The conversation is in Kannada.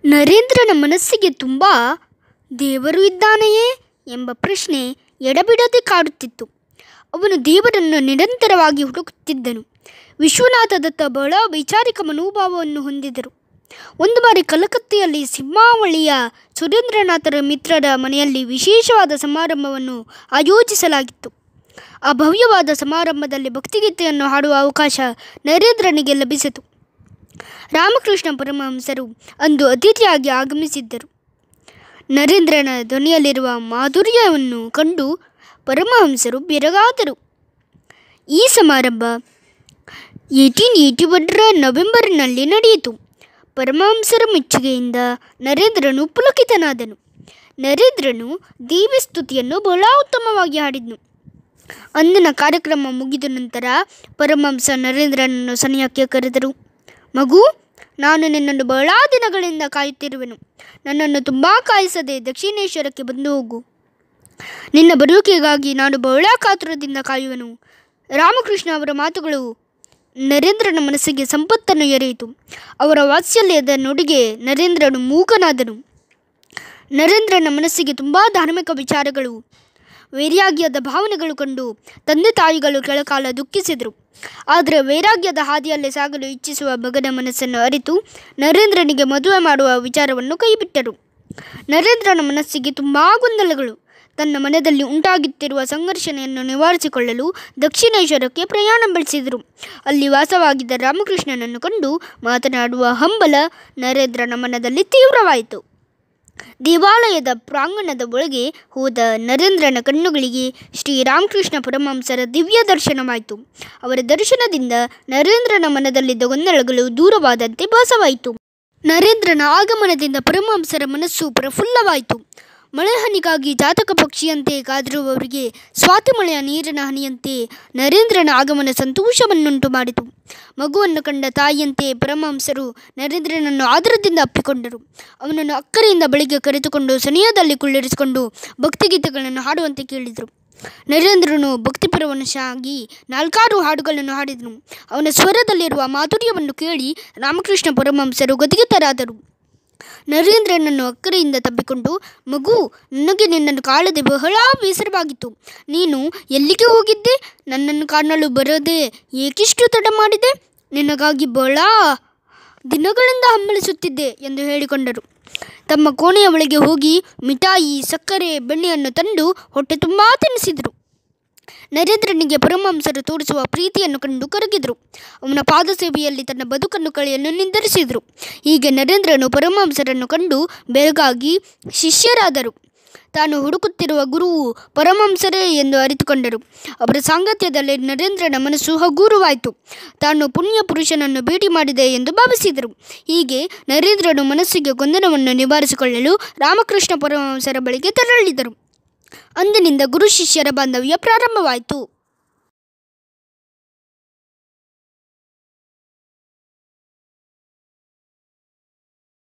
ನರೇಂದ್ರನ ಮನಸ್ಸಿಗೆ ತುಂಬ ದೇವರು ಇದ್ದಾನೆಯೇ ಎಂಬ ಪ್ರಶ್ನೆ ಎಡಬಿಡದೆ ಕಾಡುತ್ತಿತ್ತು. ಅವನು ದೇವರನ್ನು ನಿರಂತರವಾಗಿ ಹುಡುಕುತ್ತಿದ್ದನು. ವಿಶ್ವನಾಥ ದತ್ತ ಬಹಳ ವೈಚಾರಿಕ ಮನೋಭಾವವನ್ನು ಹೊಂದಿದರು. ಒಂದು ಬಾರಿ ಕಲಕತ್ತೆಯಲ್ಲಿ ಸಿಂಹಾವಳಿಯ ಸುರೇಂದ್ರನಾಥರ ಮಿತ್ರರ ಮನೆಯಲ್ಲಿ ವಿಶೇಷವಾದ ಸಮಾರಂಭವನ್ನು ಆಯೋಜಿಸಲಾಗಿತ್ತು. ಆ ಭವ್ಯವಾದ ಸಮಾರಂಭದಲ್ಲಿ ಭಕ್ತಿಗೀತೆಯನ್ನು ಹಾಡುವ ಅವಕಾಶ ನರೇಂದ್ರನಿಗೆ ಲಭಿಸಿತು. ರಾಮಕೃಷ್ಣ ಪರಮಹಂಸರು ಅಂದು ಅತಿಥಿಯಾಗಿ ಆಗಮಿಸಿದ್ದರು. ನರೇಂದ್ರನ ಧ್ವನಿಯಲ್ಲಿರುವ ಮಾಧುರ್ಯವನ್ನು ಕಂಡು ಪರಮಹಂಸರು ಬೆರಗಾದರು. ಈ ಸಮಾರಂಭ 1881ರ ನವೆಂಬರ್ನಲ್ಲಿ ನಡೆಯಿತು. ಪರಮಹಂಸರ ಮೆಚ್ಚುಗೆಯಿಂದ ನರೇಂದ್ರನು ಪುಲಕಿತನಾದನು. ನರೇಂದ್ರನು ದೇವಿ ಸ್ತುತಿಯನ್ನು ಬಹಳ ಉತ್ತಮವಾಗಿ ಹಾಡಿದನು. ಅಂದಿನ ಕಾರ್ಯಕ್ರಮ ಮುಗಿದ ನಂತರ ಪರಮಹಂಸ ನರೇಂದ್ರನನ್ನು ಸನಿಹಕ್ಕೆ ಕರೆದರು. ಮಗು, ನಾನು ನಿನ್ನನ್ನು ಬಹಳ ದಿನಗಳಿಂದ ಕಾಯುತ್ತಿರುವೆನು. ನನ್ನನ್ನು ತುಂಬ ಕಾಯಿಸದೆ ದಕ್ಷಿಣೇಶ್ವರಕ್ಕೆ ಬಂದು ಹೋಗು. ನಿನ್ನ ಬರುವಿಕೆಗಾಗಿ ನಾನು ಬಹಳ ಕಾತುರದಿಂದ ಕಾಯುವೆನು. ರಾಮಕೃಷ್ಣ ಅವರ ಮಾತುಗಳು ನರೇಂದ್ರನ ಮನಸ್ಸಿಗೆ ಸಂಪತ್ತನ್ನು ಎರೆಯಿತು. ಅವರ ವಾತ್ಸಲ್ಯದ ನುಡಿಗೆ ನರೇಂದ್ರನು ಮೂಕನಾದನು. ನರೇಂದ್ರನ ಮನಸ್ಸಿಗೆ ತುಂಬ ಧಾರ್ಮಿಕ ವಿಚಾರಗಳು, ವೈರಾಗ್ಯದ ಭಾವನೆಗಳು ಕಂಡು ತಂದೆ ತಾಯಿಗಳು ಕೆಲಕಾಲ ದುಃಖಿಸಿದರು. ಆದರೆ ವೈರಾಗ್ಯದ ಹಾದಿಯಲ್ಲಿ ಸಾಗಲು ಇಚ್ಛಿಸುವ ಮಗನ ಮನಸ್ಸನ್ನು ಅರಿತು ನರೇಂದ್ರನಿಗೆ ಮದುವೆ ಮಾಡುವ ವಿಚಾರವನ್ನು ಕೈಬಿಟ್ಟರು. ನರೇಂದ್ರನ ಮನಸ್ಸಿಗೆ ತುಂಬ ಗೊಂದಲಗಳು. ತನ್ನ ಮನದಲ್ಲಿ ಉಂಟಾಗುತ್ತಿರುವ ಸಂಘರ್ಷಣೆಯನ್ನು ನಿವಾರಿಸಿಕೊಳ್ಳಲು ದಕ್ಷಿಣೇಶ್ವರಕ್ಕೆ ಪ್ರಯಾಣ ಬೆಳೆಸಿದರು. ಅಲ್ಲಿ ವಾಸವಾಗಿದ್ದ ರಾಮಕೃಷ್ಣನನ್ನು ಕಂಡು ಮಾತನಾಡುವ ಹಂಬಲ ನರೇಂದ್ರನ ಮನದಲ್ಲಿ ತೀವ್ರವಾಯಿತು. ದೇವಾಲಯದ ಪ್ರಾಂಗಣದ ಒಳಗೆ ಹೋದ ನರೇಂದ್ರನ ಕಣ್ಣುಗಳಿಗೆ ಶ್ರೀರಾಮಕೃಷ್ಣ ಪರಮಹಂಸರ ದಿವ್ಯ ದರ್ಶನವಾಯಿತು. ಅವರ ದರ್ಶನದಿಂದ ನರೇಂದ್ರನ ಮನದಲ್ಲಿದ್ದ ಗೊಂದಲಗಳು ದೂರವಾದಂತೆ ಭಾಸವಾಯಿತು. ನರೇಂದ್ರನ ಆಗಮನದಿಂದ ಪರಮಹಂಸರ ಮನಸ್ಸು ಪ್ರಫುಲ್ಲವಾಯಿತು. ಮಳೆ ಹನಿಗಾಗಿ ಜಾತಕ ಪಕ್ಷಿಯಂತೆ ಕಾದಿರುವವರಿಗೆ ಸ್ವಾತಿ ಮಳೆಯ ನೀರಿನ ಹನಿಯಂತೆ ನರೇಂದ್ರನ ಆಗಮನ ಸಂತೋಷವನ್ನುಂಟು ಮಾಡಿತು. ಮಗುವನ್ನು ಕಂಡ ತಾಯಿಯಂತೆ ಪರಮಹಂಸರು ನರೇಂದ್ರನನ್ನು ಆದರದಿಂದ ಅಪ್ಪಿಕೊಂಡರು. ಅವನನ್ನು ಅಕ್ಕರೆಯಿಂದ ಬಳಿಗೆ ಕರೆದುಕೊಂಡು ಸನಿಹದಲ್ಲಿ ಕುಳ್ಳಿರಿಸಿಕೊಂಡು ಭಕ್ತಿಗೀತೆಗಳನ್ನು ಹಾಡುವಂತೆ ಕೇಳಿದರು. ನರೇಂದ್ರನು ಭಕ್ತಿಪರವಶನಾಗಿ 4-6 ಹಾಡುಗಳನ್ನು ಹಾಡಿದನು. ಅವನ ಸ್ವರದಲ್ಲಿರುವ ಮಾಧುರ್ಯವನ್ನು ಕೇಳಿ ರಾಮಕೃಷ್ಣ ಪರಮಹಂಸರು ಗದ್ಗದರಾದರು. ನರೇಂದ್ರನನ್ನು ಅಕ್ಕರೆಯಿಂದ ತಬ್ಬಿಕೊಂಡು, ಮಗು, ನನಗೆ ನಿನ್ನನ್ನು ಕಾಣದೆ ಬಹಳ ಬೇಸರವಾಗಿತ್ತು. ನೀನು ಎಲ್ಲಿಗೆ ಹೋಗಿದ್ದೆ? ನನ್ನನ್ನು ಕಾಣಲು ಬರದೆ ಏಕಿಷ್ಟು ತಡ ಮಾಡಿದೆ? ನಿನಗಾಗಿ ಬಹಳ ದಿನಗಳಿಂದ ಹಮ್ಮಳಿಸುತ್ತಿದ್ದೆ ಎಂದು ಹೇಳಿಕೊಂಡರು. ತಮ್ಮ ಕೋಣೆಯ ಒಳಗೆ ಹೋಗಿ ಮಿಠಾಯಿ, ಸಕ್ಕರೆ, ಬೆಣ್ಣೆಯನ್ನು ತಂದು ಹೊಟ್ಟೆ ತುಂಬ ತಿನ್ನಿಸಿದರು. ನರೇಂದ್ರನಿಗೆ ಪರಮಹಂಸರು ತೋರಿಸುವ ಪ್ರೀತಿಯನ್ನು ಕಂಡು ಕರಗಿದರು. ಅವನ ಪಾದ ಸೇವೆಯಲ್ಲಿ ತನ್ನ ಬದುಕನ್ನು ಕಳೆಯಲು ನಿರ್ಧರಿಸಿದರು. ಹೀಗೆ ನರೇಂದ್ರನು ಪರಮಹಂಸರನ್ನು ಕಂಡು ಬೆರಗಾಗಿ ಶಿಷ್ಯರಾದರು. ತಾನು ಹುಡುಕುತ್ತಿರುವ ಗುರುವು ಪರಮಹಂಸರೇ ಎಂದು ಅರಿತುಕೊಂಡರು. ಅವರ ಸಾಂಗತ್ಯದಲ್ಲಿ ನರೇಂದ್ರನ ಮನಸ್ಸು ಹಗೂರವಾಯಿತು. ತಾನು ಪುಣ್ಯ ಪುರುಷನನ್ನು ಭೇಟಿ ಮಾಡಿದೆ ಎಂದು ಭಾವಿಸಿದರು. ಹೀಗೆ ನರೇಂದ್ರನು ಮನಸ್ಸಿಗೆ ಗೊಂದಲವನ್ನು ನಿವಾರಿಸಿಕೊಳ್ಳಲು ರಾಮಕೃಷ್ಣ ಪರಮಹಂಸರ ಬಳಿಗೆ ತೆರಳಿದರು. ಅಂದಿನಿಂದ ಗುರು ಶಿಷ್ಯರ ಬಾಂಧವ್ಯ ಪ್ರಾರಂಭವಾಯಿತು.